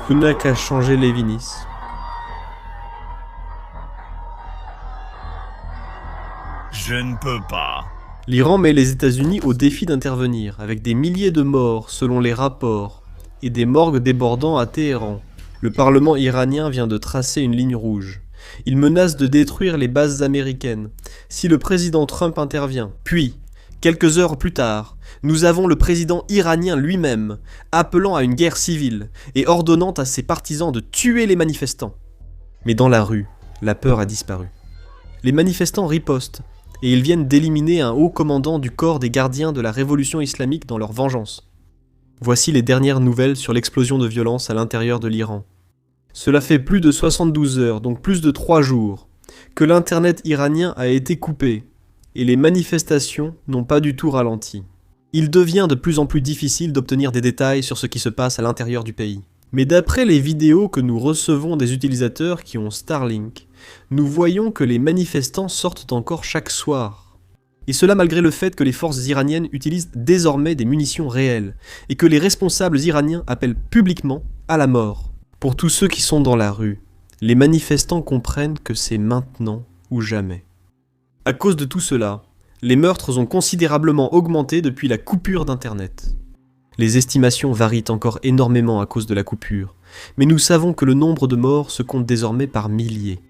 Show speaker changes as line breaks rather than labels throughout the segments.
Tout n'a qu'à changer Lévinis.
Je ne peux pas.
L'Iran met les États-Unis au défi d'intervenir, avec des milliers de morts selon les rapports, et des morgues débordant à Téhéran. Le Parlement iranien vient de tracer une ligne rouge. Il menace de détruire les bases américaines si le président Trump intervient. Puis, quelques heures plus tard, nous avons le président iranien lui-même appelant à une guerre civile et ordonnant à ses partisans de tuer les manifestants. Mais dans la rue, la peur a disparu. Les manifestants ripostent et ils viennent d'éliminer un haut commandant du corps des gardiens de la révolution islamique dans leur vengeance. Voici les dernières nouvelles sur l'explosion de violence à l'intérieur de l'Iran. Cela fait plus de 72 heures, donc plus de 3 jours, que l'internet iranien a été coupé, et les manifestations n'ont pas du tout ralenti. Il devient de plus en plus difficile d'obtenir des détails sur ce qui se passe à l'intérieur du pays. Mais d'après les vidéos que nous recevons des utilisateurs qui ont Starlink, nous voyons que les manifestants sortent encore chaque soir. Et cela malgré le fait que les forces iraniennes utilisent désormais des munitions réelles, et que les responsables iraniens appellent publiquement à la mort. Pour tous ceux qui sont dans la rue, les manifestants comprennent que c'est maintenant ou jamais. À cause de tout cela, les meurtres ont considérablement augmenté depuis la coupure d'Internet. Les estimations varient encore énormément à cause de la coupure, mais nous savons que le nombre de morts se compte désormais par milliers.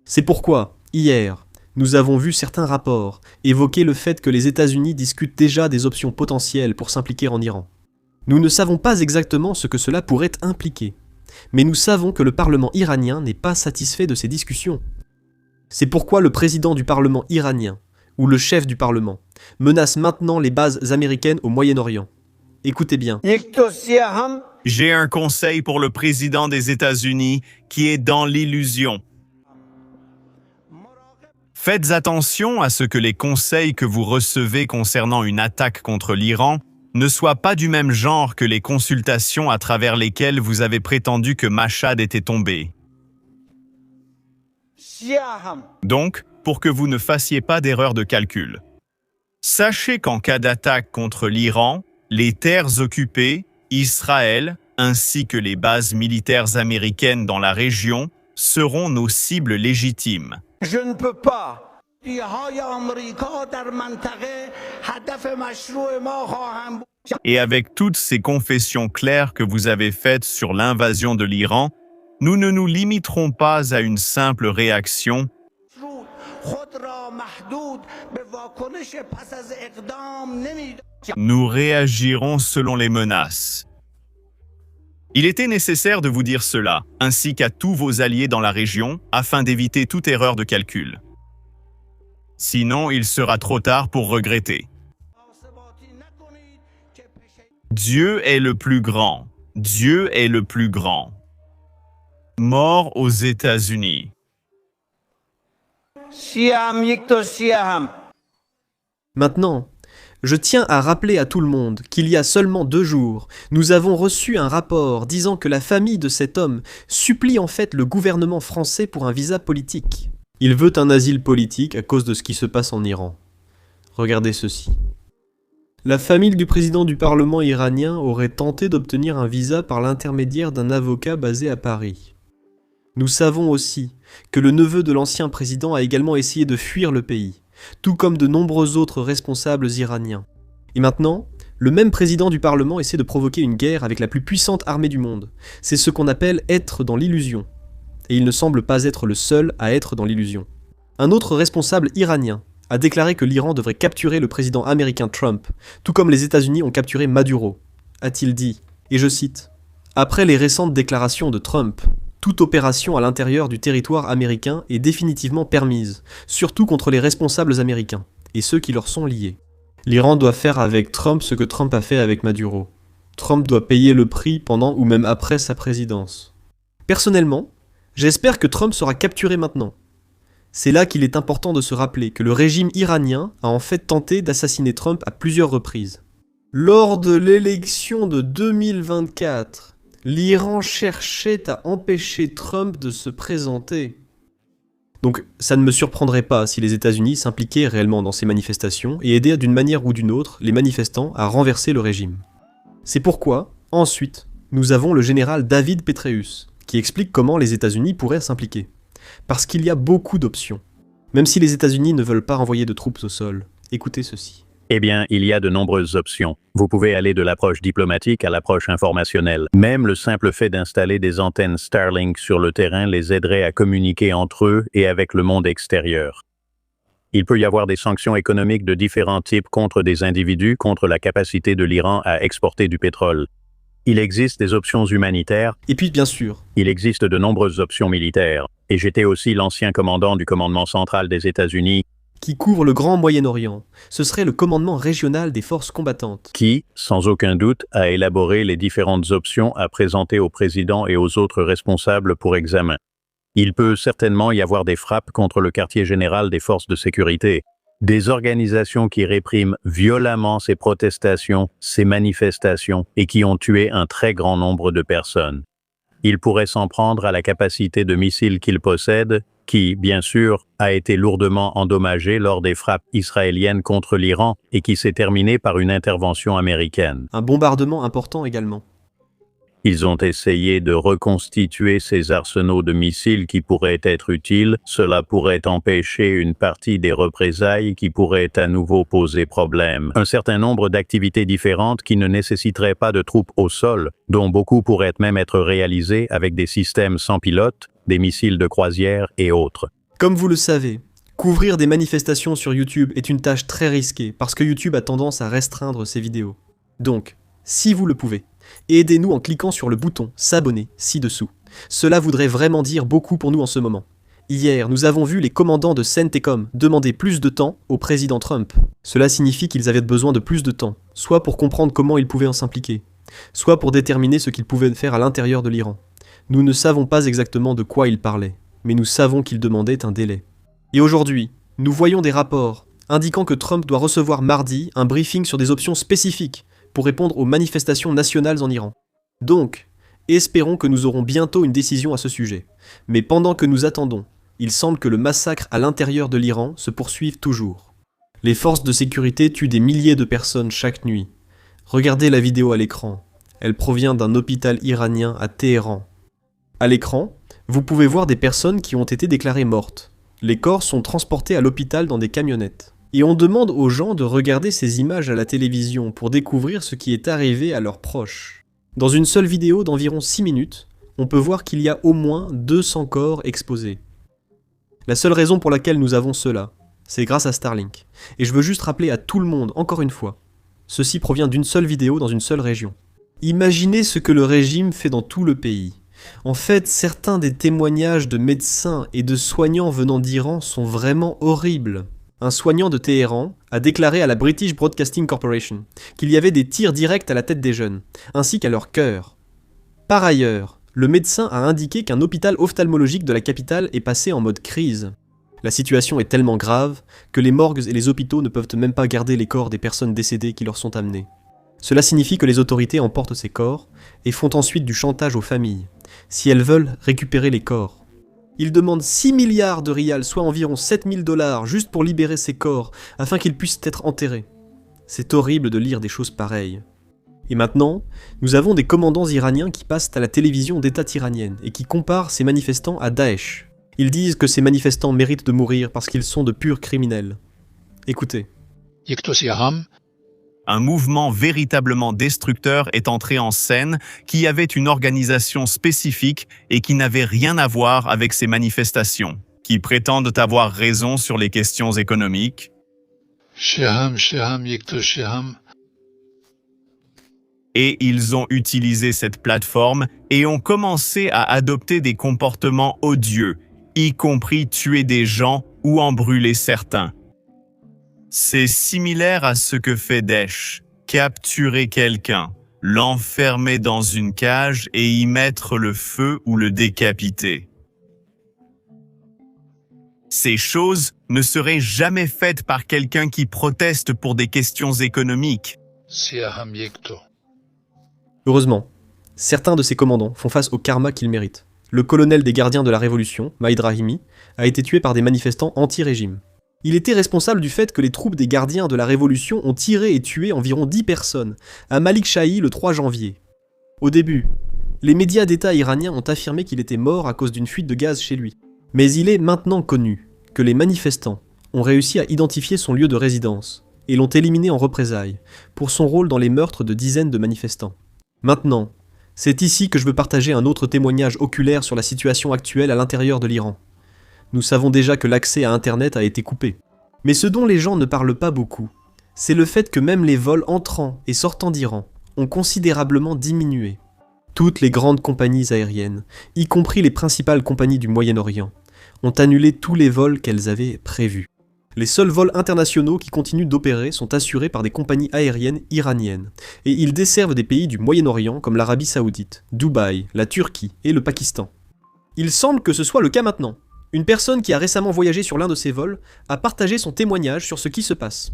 C'est pourquoi, hier, nous avons vu certains rapports évoquer le fait que les États-Unis discutent déjà des options potentielles pour s'impliquer en Iran. Nous ne savons pas exactement ce que cela pourrait impliquer, mais nous savons que le Parlement iranien n'est pas satisfait de ces discussions. C'est pourquoi le président du Parlement iranien, ou le chef du Parlement, menace maintenant les bases américaines au Moyen-Orient. Écoutez bien.
J'ai un conseil pour le président des États-Unis qui est dans l'illusion. Faites attention à ce que les conseils que vous recevez concernant une attaque contre l'Iran ne soient pas du même genre que les consultations à travers lesquelles vous avez prétendu que Mashhad était tombé. Donc, pour que vous ne fassiez pas d'erreur de calcul. Sachez qu'en cas d'attaque contre l'Iran, les terres occupées, Israël, ainsi que les bases militaires américaines dans la région, seront nos cibles légitimes.
Je ne peux pas.
Et avec toutes ces confessions claires que vous avez faites sur l'invasion de l'Iran, nous ne nous limiterons pas à une simple réaction. Nous réagirons selon les menaces. Il était nécessaire de vous dire cela, ainsi qu'à tous vos alliés dans la région, afin d'éviter toute erreur de calcul. Sinon, il sera trop tard pour regretter. Dieu est le plus grand. Dieu est le plus grand. Mort aux États-Unis.
Maintenant, je tiens à rappeler à tout le monde qu'il y a seulement 2 jours, nous avons reçu un rapport disant que la famille de cet homme supplie en fait le gouvernement français pour un visa politique. Il veut un asile politique à cause de ce qui se passe en Iran. Regardez ceci. La famille du président du Parlement iranien aurait tenté d'obtenir un visa par l'intermédiaire d'un avocat basé à Paris. Nous savons aussi que le neveu de l'ancien président a également essayé de fuir le pays, tout comme de nombreux autres responsables iraniens. Et maintenant, le même président du Parlement essaie de provoquer une guerre avec la plus puissante armée du monde. C'est ce qu'on appelle être dans l'illusion. Et il ne semble pas être le seul à être dans l'illusion. Un autre responsable iranien a déclaré que l'Iran devrait capturer le président américain Trump, tout comme les États-Unis ont capturé Maduro, a-t-il dit, et je cite, « Après les récentes déclarations de Trump, toute opération à l'intérieur du territoire américain est définitivement permise, surtout contre les responsables américains, et ceux qui leur sont liés. L'Iran doit faire avec Trump ce que Trump a fait avec Maduro. Trump doit payer le prix pendant ou même après sa présidence. Personnellement, j'espère que Trump sera capturé maintenant. C'est là qu'il est important de se rappeler que le régime iranien a en fait tenté d'assassiner Trump à plusieurs reprises. Lors de l'élection de 2024, l'Iran cherchait à empêcher Trump de se présenter. Donc ça ne me surprendrait pas si les États-Unis s'impliquaient réellement dans ces manifestations et aidaient d'une manière ou d'une autre les manifestants à renverser le régime. C'est pourquoi, ensuite, nous avons le général David Petraeus, qui explique comment les États-Unis pourraient s'impliquer. Parce qu'il y a beaucoup d'options. Même si les États-Unis ne veulent pas envoyer de troupes au sol, écoutez ceci.
Eh bien, il y a de nombreuses options. Vous pouvez aller de l'approche diplomatique à l'approche informationnelle. Même le simple fait d'installer des antennes Starlink sur le terrain les aiderait à communiquer entre eux et avec le monde extérieur. Il peut y avoir des sanctions économiques de différents types contre des individus, contre la capacité de l'Iran à exporter du pétrole. Il existe des options humanitaires.
Et puis, bien sûr,
Il existe de nombreuses options militaires. Et j'étais aussi l'ancien commandant du commandement central des États-Unis
qui couvre le Grand Moyen-Orient, ce serait le commandement régional des forces combattantes.
qui, sans aucun doute, a élaboré les différentes options à présenter au président et aux autres responsables pour examen. Il peut certainement y avoir des frappes contre le quartier général des forces de sécurité, des organisations qui répriment violemment ces protestations, ces manifestations et qui ont tué un très grand nombre de personnes. Il pourrait s'en prendre à la capacité de missiles qu'il possède, qui, bien sûr, a été lourdement endommagée lors des frappes israéliennes contre l'Iran et qui s'est terminée par une intervention américaine.
Un bombardement important également.
Ils ont essayé de reconstituer ces arsenaux de missiles qui pourraient être utiles. Cela pourrait empêcher une partie des représailles qui pourraient à nouveau poser problème. Un certain nombre d'activités différentes qui ne nécessiteraient pas de troupes au sol, dont beaucoup pourraient même être réalisées avec des systèmes sans pilote, des missiles de croisière et autres.
Comme vous le savez, couvrir des manifestations sur YouTube est une tâche très risquée parce que YouTube a tendance à restreindre ses vidéos. Donc, si vous le pouvez, aidez-nous en cliquant sur le bouton « S'abonner » ci-dessous. Cela voudrait vraiment dire beaucoup pour nous en ce moment. Hier, nous avons vu les commandants de CENTECOM demander plus de temps au président Trump. Cela signifie qu'ils avaient besoin de plus de temps, soit pour comprendre comment ils pouvaient s'impliquer, soit pour déterminer ce qu'ils pouvaient faire à l'intérieur de l'Iran. Nous ne savons pas exactement de quoi ils parlaient, mais nous savons qu'ils demandaient un délai. Et aujourd'hui, nous voyons des rapports indiquant que Trump doit recevoir mardi un briefing sur des options spécifiques pour répondre aux manifestations nationales en Iran. Donc, espérons que nous aurons bientôt une décision à ce sujet. Mais pendant que nous attendons, il semble que le massacre à l'intérieur de l'Iran se poursuive toujours. Les forces de sécurité tuent des milliers de personnes chaque nuit. Regardez la vidéo à l'écran. Elle provient d'un hôpital iranien à Téhéran. À l'écran, vous pouvez voir des personnes qui ont été déclarées mortes. Les corps sont transportés à l'hôpital dans des camionnettes. Et on demande aux gens de regarder ces images à la télévision pour découvrir ce qui est arrivé à leurs proches. Dans une seule vidéo d'environ 6 minutes, on peut voir qu'il y a au moins 200 corps exposés. La seule raison pour laquelle nous avons cela, c'est grâce à Starlink. Et je veux juste rappeler à tout le monde, encore une fois, ceci provient d'une seule vidéo dans une seule région. Imaginez ce que le régime fait dans tout le pays. En fait, certains des témoignages de médecins et de soignants venant d'Iran sont vraiment horribles. Un soignant de Téhéran a déclaré à la British Broadcasting Corporation qu'il y avait des tirs directs à la tête des jeunes, ainsi qu'à leur cœur. Par ailleurs, le médecin a indiqué qu'un hôpital ophtalmologique de la capitale est passé en mode crise. La situation est tellement grave que les morgues et les hôpitaux ne peuvent même pas garder les corps des personnes décédées qui leur sont amenés. Cela signifie que les autorités emportent ces corps et font ensuite du chantage aux familles, si elles veulent récupérer les corps. Ils demandent 6 milliards de rials, soit environ 7000 $, juste pour libérer ces corps, afin qu'ils puissent être enterrés. C'est horrible de lire des choses pareilles. Et maintenant, nous avons des commandants iraniens qui passent à la télévision d'État iranienne et qui comparent ces manifestants à Daesh. Ils disent que ces manifestants méritent de mourir parce qu'ils sont de purs criminels. Écoutez.
Un mouvement véritablement destructeur est entré en scène qui avait une organisation spécifique et qui n'avait rien à voir avec ces manifestations, qui prétendent avoir raison sur les questions économiques. Et ils ont utilisé cette plateforme et ont commencé à adopter des comportements odieux, y compris tuer des gens ou en brûler certains. C'est similaire à ce que fait Daesh, capturer quelqu'un, l'enfermer dans une cage et y mettre le feu ou le décapiter. Ces choses ne seraient jamais faites par quelqu'un qui proteste pour des questions économiques.
Heureusement, certains de ces commandants font face au karma qu'ils méritent. Le colonel des gardiens de la Révolution, Maïd Rahimi, a été tué par des manifestants anti-régime. Il était responsable du fait que les troupes des gardiens de la Révolution ont tiré et tué environ 10 personnes à Malik Shahi le 3 janvier. Au début, les médias d'État iraniens ont affirmé qu'il était mort à cause d'une fuite de gaz chez lui. Mais il est maintenant connu que les manifestants ont réussi à identifier son lieu de résidence et l'ont éliminé en représailles pour son rôle dans les meurtres de dizaines de manifestants. Maintenant, c'est ici que je veux partager un autre témoignage oculaire sur la situation actuelle à l'intérieur de l'Iran. Nous savons déjà que l'accès à Internet a été coupé. Mais ce dont les gens ne parlent pas beaucoup, c'est le fait que même les vols entrant et sortant d'Iran ont considérablement diminué. Toutes les grandes compagnies aériennes, y compris les principales compagnies du Moyen-Orient, ont annulé tous les vols qu'elles avaient prévus. Les seuls vols internationaux qui continuent d'opérer sont assurés par des compagnies aériennes iraniennes, et ils desservent des pays du Moyen-Orient comme l'Arabie Saoudite, Dubaï, la Turquie et le Pakistan. Il semble que ce soit le cas maintenant. Une personne qui a récemment voyagé sur l'un de ces vols a partagé son témoignage sur ce qui se passe.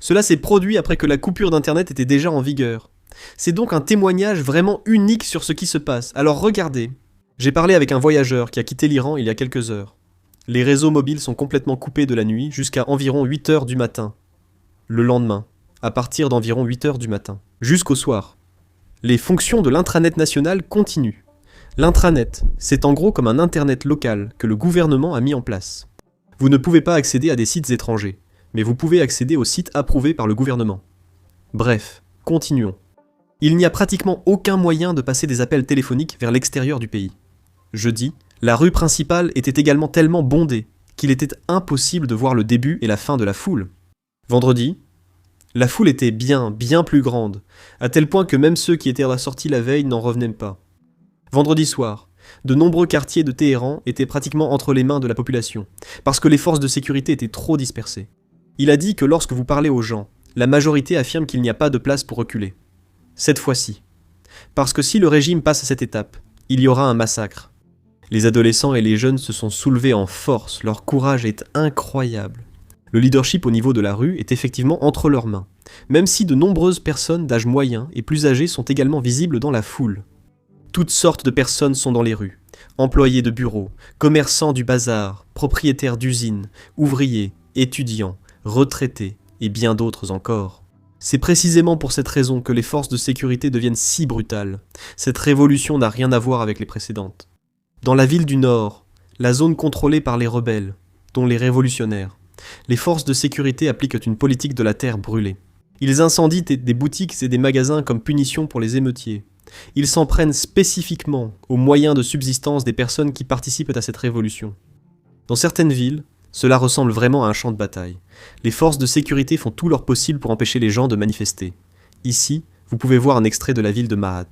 Cela s'est produit après que la coupure d'Internet était déjà en vigueur. C'est donc un témoignage vraiment unique sur ce qui se passe. Alors regardez. J'ai parlé avec un voyageur qui a quitté l'Iran il y a quelques heures. Les réseaux mobiles sont complètement coupés de la nuit jusqu'à environ 8 heures du matin. Le lendemain, à partir d'environ 8 heures du matin, jusqu'au soir. Les fonctions de l'intranet national continuent. L'intranet, c'est en gros comme un internet local que le gouvernement a mis en place. Vous ne pouvez pas accéder à des sites étrangers, mais vous pouvez accéder aux sites approuvés par le gouvernement. Bref, continuons. Il n'y a pratiquement aucun moyen de passer des appels téléphoniques vers l'extérieur du pays. Jeudi, la rue principale était également tellement bondée qu'il était impossible de voir le début et la fin de la foule. Vendredi, la foule était bien plus grande, à tel point que même ceux qui étaient à la sortie la veille n'en revenaient pas. Vendredi soir, de nombreux quartiers de Téhéran étaient pratiquement entre les mains de la population, parce que les forces de sécurité étaient trop dispersées. Il a dit que lorsque vous parlez aux gens, la majorité affirme qu'il n'y a pas de place pour reculer. Cette fois-ci. Parce que si le régime passe à cette étape, il y aura un massacre. Les adolescents et les jeunes se sont soulevés en force, leur courage est incroyable. Le leadership au niveau de la rue est effectivement entre leurs mains, même si de nombreuses personnes d'âge moyen et plus âgées sont également visibles dans la foule. Toutes sortes de personnes sont dans les rues, employés de bureaux, commerçants du bazar, propriétaires d'usines, ouvriers, étudiants, retraités et bien d'autres encore. C'est précisément pour cette raison que les forces de sécurité deviennent si brutales. Cette révolution n'a rien à voir avec les précédentes. Dans la ville du Nord, la zone contrôlée par les rebelles, dont les révolutionnaires, les forces de sécurité appliquent une politique de la terre brûlée. Ils incendient des boutiques et des magasins comme punition pour les émeutiers. Ils s'en prennent spécifiquement aux moyens de subsistance des personnes qui participent à cette révolution. Dans certaines villes, cela ressemble vraiment à un champ de bataille. Les forces de sécurité font tout leur possible pour empêcher les gens de manifester. Ici, vous pouvez voir un extrait de la ville de Mahat.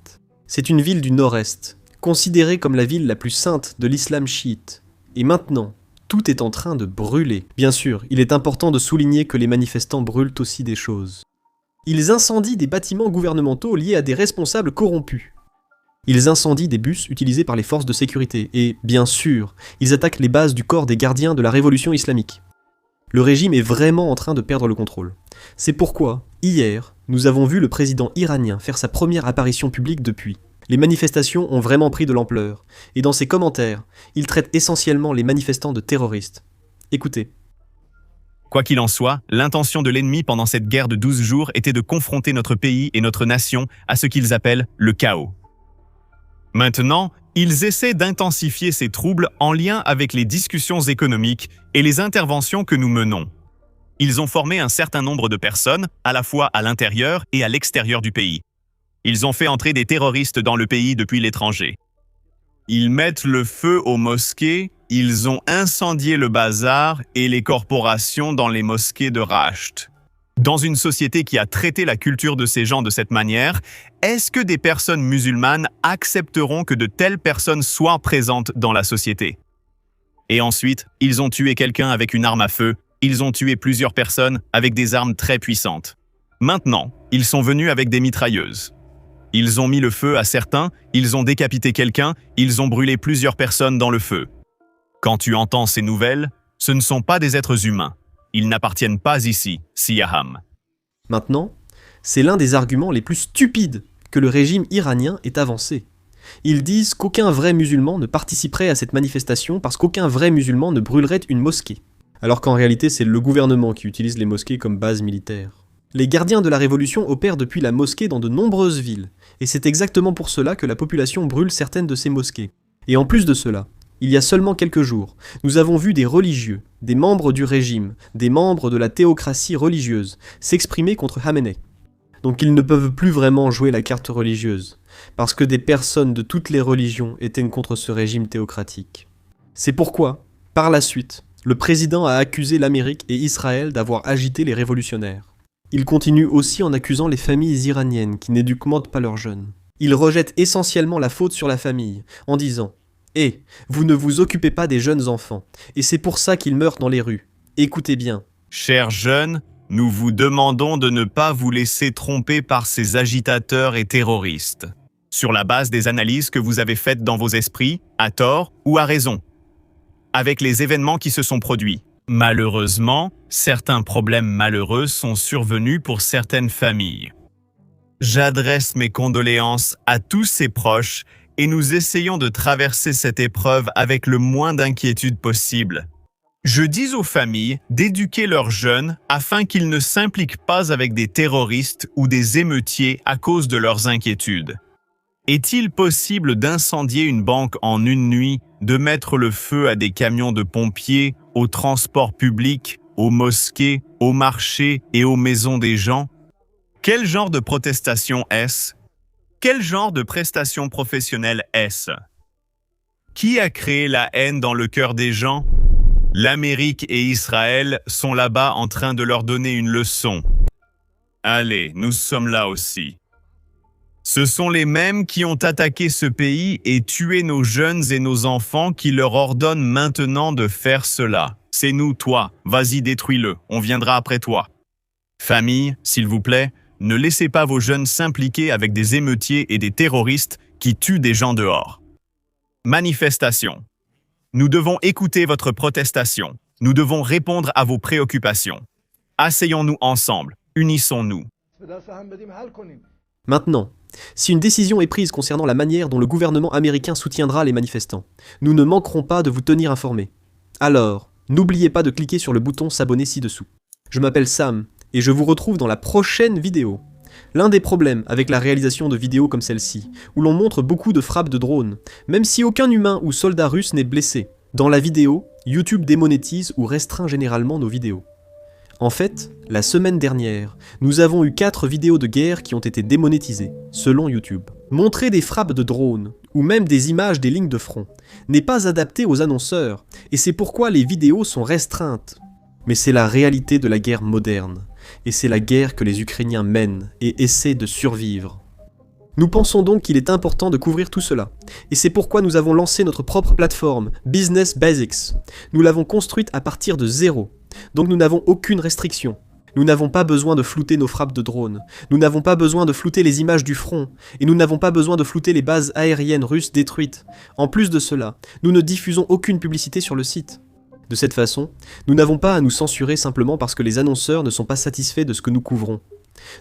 C'est une ville du nord-est, considérée comme la ville la plus sainte de l'islam chiite. Et maintenant, tout est en train de brûler. Bien sûr, il est important de souligner que les manifestants brûlent aussi des choses. Ils incendient des bâtiments gouvernementaux liés à des responsables corrompus. Ils incendient des bus utilisés par les forces de sécurité et, bien sûr, ils attaquent les bases du corps des gardiens de la révolution islamique. Le régime est vraiment en train de perdre le contrôle. C'est pourquoi, hier, nous avons vu le président iranien faire sa première apparition publique depuis. Les manifestations ont vraiment pris de l'ampleur, et dans ses commentaires, il traite essentiellement les manifestants de terroristes. Écoutez.
Quoi qu'il en soit, l'intention de l'ennemi pendant cette guerre de 12 jours était de confronter notre pays et notre nation à ce qu'ils appellent le chaos. Maintenant, ils essaient d'intensifier ces troubles en lien avec les discussions économiques et les interventions que nous menons. Ils ont formé un certain nombre de personnes, à la fois à l'intérieur et à l'extérieur du pays. Ils ont fait entrer des terroristes dans le pays depuis l'étranger. Ils mettent le feu aux mosquées, ils ont incendié le bazar et les corporations dans les mosquées de Rasht. Dans une société qui a traité la culture de ces gens de cette manière, est-ce que des personnes musulmanes accepteront que de telles personnes soient présentes dans la société? Et ensuite, ils ont tué quelqu'un avec une arme à feu, ils ont tué plusieurs personnes avec des armes très puissantes. Maintenant, ils sont venus avec des mitrailleuses. Ils ont mis le feu à certains, ils ont décapité quelqu'un, ils ont brûlé plusieurs personnes dans le feu. Quand tu entends ces nouvelles, ce ne sont pas des êtres humains. Ils n'appartiennent pas ici, Siyaham.
Maintenant, c'est l'un des arguments les plus stupides que le régime iranien ait avancé. Ils disent qu'aucun vrai musulman ne participerait à cette manifestation parce qu'aucun vrai musulman ne brûlerait une mosquée. Alors qu'en réalité, c'est le gouvernement qui utilise les mosquées comme base militaire. Les gardiens de la révolution opèrent depuis la mosquée dans de nombreuses villes, Et c'est exactement pour cela que la population brûle certaines de ces mosquées. Et en plus de cela, il y a seulement quelques jours, nous avons vu des religieux, des membres du régime, des membres de la théocratie religieuse, s'exprimer contre Khamenei. Donc ils ne peuvent plus vraiment jouer la carte religieuse, parce que des personnes de toutes les religions étaient contre ce régime théocratique. C'est pourquoi, par la suite, le président a accusé l'Amérique et Israël d'avoir agité les révolutionnaires. Il continue aussi en accusant les familles iraniennes qui n'éduquent pas leurs jeunes. Il rejette essentiellement la faute sur la famille, en disant « Eh, vous ne vous occupez pas des jeunes enfants, et c'est pour ça qu'ils meurent dans les rues. Écoutez bien. »
Chers jeunes, nous vous demandons de ne pas vous laisser tromper par ces agitateurs et terroristes, sur la base des analyses que vous avez faites dans vos esprits, à tort ou à raison, avec les événements qui se sont produits. Malheureusement, certains problèmes malheureux sont survenus pour certaines familles. J'adresse mes condoléances à tous ces proches et nous essayons de traverser cette épreuve avec le moins d'inquiétude possible. Je dis aux familles d'éduquer leurs jeunes afin qu'ils ne s'impliquent pas avec des terroristes ou des émeutiers à cause de leurs inquiétudes. Est-il possible d'incendier une banque en une nuit, de mettre le feu à des camions de pompiers, aux transports publics, aux mosquées, aux marchés et aux maisons des gens? Quel genre de protestation est-ce? Quel genre de prestation professionnelle est-ce? Qui a créé la haine dans le cœur des gens? L'Amérique et Israël sont là-bas en train de leur donner une leçon. Allez, nous sommes là aussi. Ce sont les mêmes qui ont attaqué ce pays et tué nos jeunes et nos enfants qui leur ordonnent maintenant de faire cela. C'est nous, toi. Vas-y, détruis-le. On viendra après toi. Famille, s'il vous plaît, ne laissez pas vos jeunes s'impliquer avec des émeutiers et des terroristes qui tuent des gens dehors. Manifestation. Nous devons écouter votre protestation. Nous devons répondre à vos préoccupations. Asseyons-nous ensemble. Unissons-nous.
Maintenant, si une décision est prise concernant la manière dont le gouvernement américain soutiendra les manifestants, nous ne manquerons pas de vous tenir informés. Alors, n'oubliez pas de cliquer sur le bouton s'abonner ci-dessous. Je m'appelle Sam, et je vous retrouve dans la prochaine vidéo. L'un des problèmes avec la réalisation de vidéos comme celle-ci, où l'on montre beaucoup de frappes de drones, même si aucun humain ou soldat russe n'est blessé, dans la vidéo, YouTube démonétise ou restreint généralement nos vidéos. En fait, la semaine dernière, nous avons eu 4 vidéos de guerre qui ont été démonétisées, selon YouTube. Montrer des frappes de drones, ou même des images des lignes de front, n'est pas adapté aux annonceurs, et c'est pourquoi les vidéos sont restreintes. Mais c'est la réalité de la guerre moderne, et c'est la guerre que les Ukrainiens mènent et essaient de survivre. Nous pensons donc qu'il est important de couvrir tout cela, et c'est pourquoi nous avons lancé notre propre plateforme, Business Basics. Nous l'avons construite à partir de zéro, donc nous n'avons aucune restriction. Nous n'avons pas besoin de flouter nos frappes de drones, nous n'avons pas besoin de flouter les images du front, et nous n'avons pas besoin de flouter les bases aériennes russes détruites. En plus de cela, nous ne diffusons aucune publicité sur le site. De cette façon, nous n'avons pas à nous censurer simplement parce que les annonceurs ne sont pas satisfaits de ce que nous couvrons.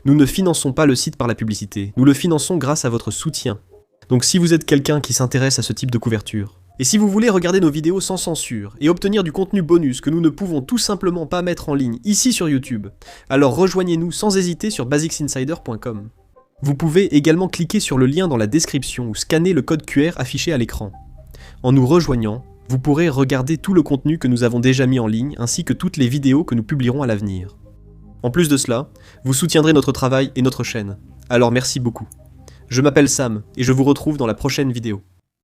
Nous ne finançons pas le site par la publicité, nous le finançons grâce à votre soutien. Donc si vous êtes quelqu'un qui s'intéresse à ce type de couverture, et si vous voulez regarder nos vidéos sans censure et obtenir du contenu bonus que nous ne pouvons tout simplement pas mettre en ligne ici sur YouTube, alors rejoignez-nous sans hésiter sur basicsinsider.com. Vous pouvez également cliquer sur le lien dans la description ou scanner le code QR affiché à l'écran. En nous rejoignant, vous pourrez regarder tout le contenu que nous avons déjà mis en ligne ainsi que toutes les vidéos que nous publierons à l'avenir. En plus de cela, vous soutiendrez notre travail et notre chaîne. Alors merci beaucoup. Je m'appelle Sam et je vous retrouve dans la prochaine vidéo.